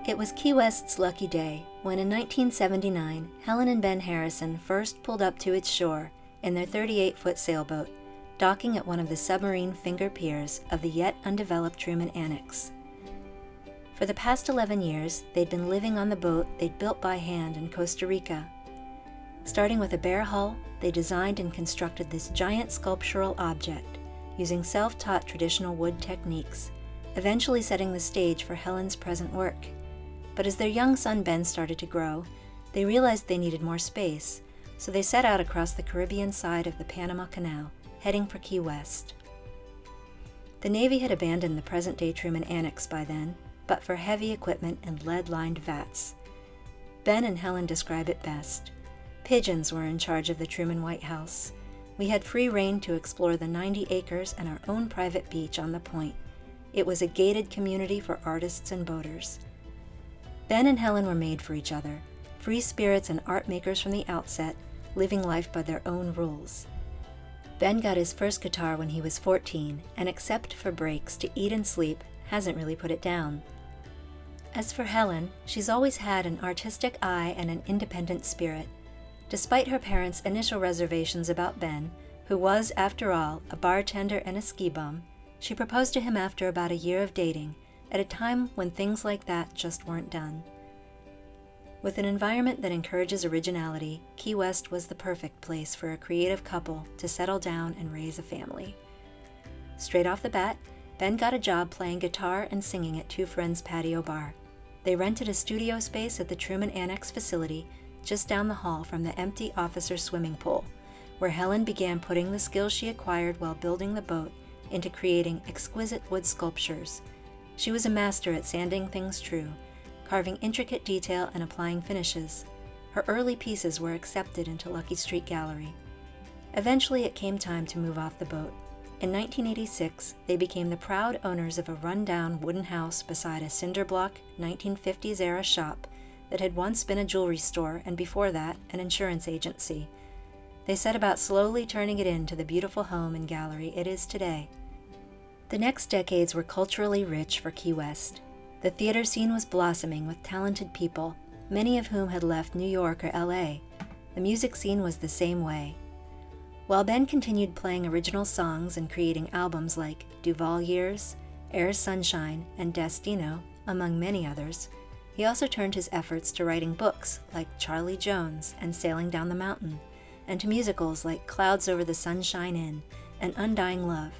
It was Key West's lucky day when in 1979, Helen and Ben Harrison first pulled up to its shore in their 38-foot sailboat, docking at one of the submarine finger piers of the yet undeveloped Truman Annex. For the past 11 years, they'd been living on the boat they'd built by hand in Costa Rica. Starting with a bare hull, they designed and constructed this giant sculptural object using self-taught traditional wood techniques, eventually setting the stage for Helen's present work. But as their young son Ben started to grow, they realized they needed more space, so they set out across the Caribbean side of the Panama Canal, heading for Key West. The Navy had abandoned the present-day Truman Annex by then, but for heavy equipment and lead-lined vats. Ben and Helen describe it best. Pigeons were in charge of the Truman White House. We had free rein to explore the 90 acres and our own private beach on the point. It was a gated community for artists and boaters. Ben and Helen were made for each other, free spirits and art makers from the outset, living life by their own rules. Ben got his first guitar when he was 14, and except for breaks to eat and sleep, hasn't really put it down. As for Helen, she's always had an artistic eye and an independent spirit. Despite her parents' initial reservations about Ben, who was, after all, a bartender and a ski bum, she proposed to him after about a year of dating, at a time when things like that just weren't done. With an environment that encourages originality, Key West was the perfect place for a creative couple to settle down and raise a family. Straight off the bat, Ben got a job playing guitar and singing at two friends' patio bar. They rented a studio space at the Truman Annex facility just down the hall from the empty officer's swimming pool, where Helen began putting the skills she acquired while building the boat into creating exquisite wood sculptures. She was a master at sanding things true, carving intricate detail and applying finishes. Her early pieces were accepted into Lucky Street Gallery. Eventually, it came time to move off the boat. In 1986, they became the proud owners of a run-down wooden house beside a cinder-block 1950s-era shop that had once been a jewelry store and before that, an insurance agency. They set about slowly turning it into the beautiful home and gallery it is today. The next decades were culturally rich for Key West. The theater scene was blossoming with talented people, many of whom had left New York or LA. The music scene was the same way. While Ben continued playing original songs and creating albums like Duval Years, Air Sunshine, and Destino, among many others, he also turned his efforts to writing books like Charlie Jones and Sailing Down the Mountain, and to musicals like Clouds Over the Sunshine Inn and Undying Love,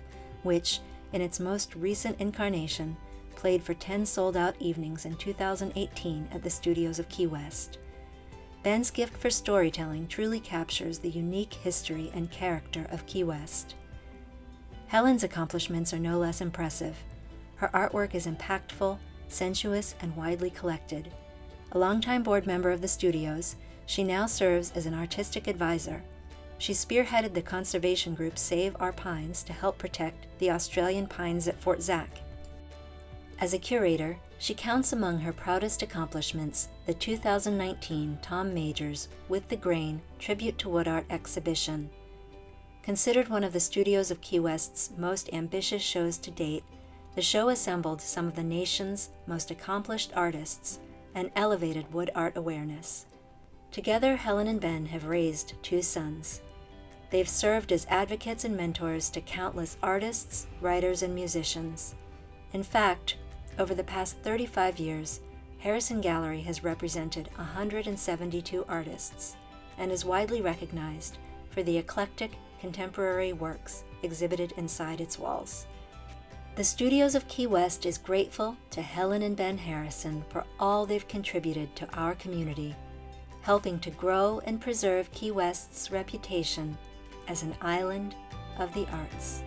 which, in its most recent incarnation, played for 10 sold-out evenings in 2018 at the studios of Key West. Ben's gift for storytelling truly captures the unique history and character of Key West. Helen's accomplishments are no less impressive. Her artwork is impactful, sensuous, and widely collected. A longtime board member of the studios, she now serves as an artistic advisor. She spearheaded the conservation group Save Our Pines to help protect the Australian pines at Fort Zac. As a curator, she counts among her proudest accomplishments the 2019 Tom Majors With the Grain Tribute to Wood Art exhibition. Considered one of the studios of Key West's most ambitious shows to date, the show assembled some of the nation's most accomplished artists and elevated wood art awareness. Together, Helen and Ben have raised two sons. They've served as advocates and mentors to countless artists, writers, and musicians. In fact, over the past 35 years, Harrison Gallery has represented 172 artists and is widely recognized for the eclectic, contemporary works exhibited inside its walls. The Studios of Key West is grateful to Helen and Ben Harrison for all they've contributed to our community, helping to grow and preserve Key West's reputation as an island of the arts.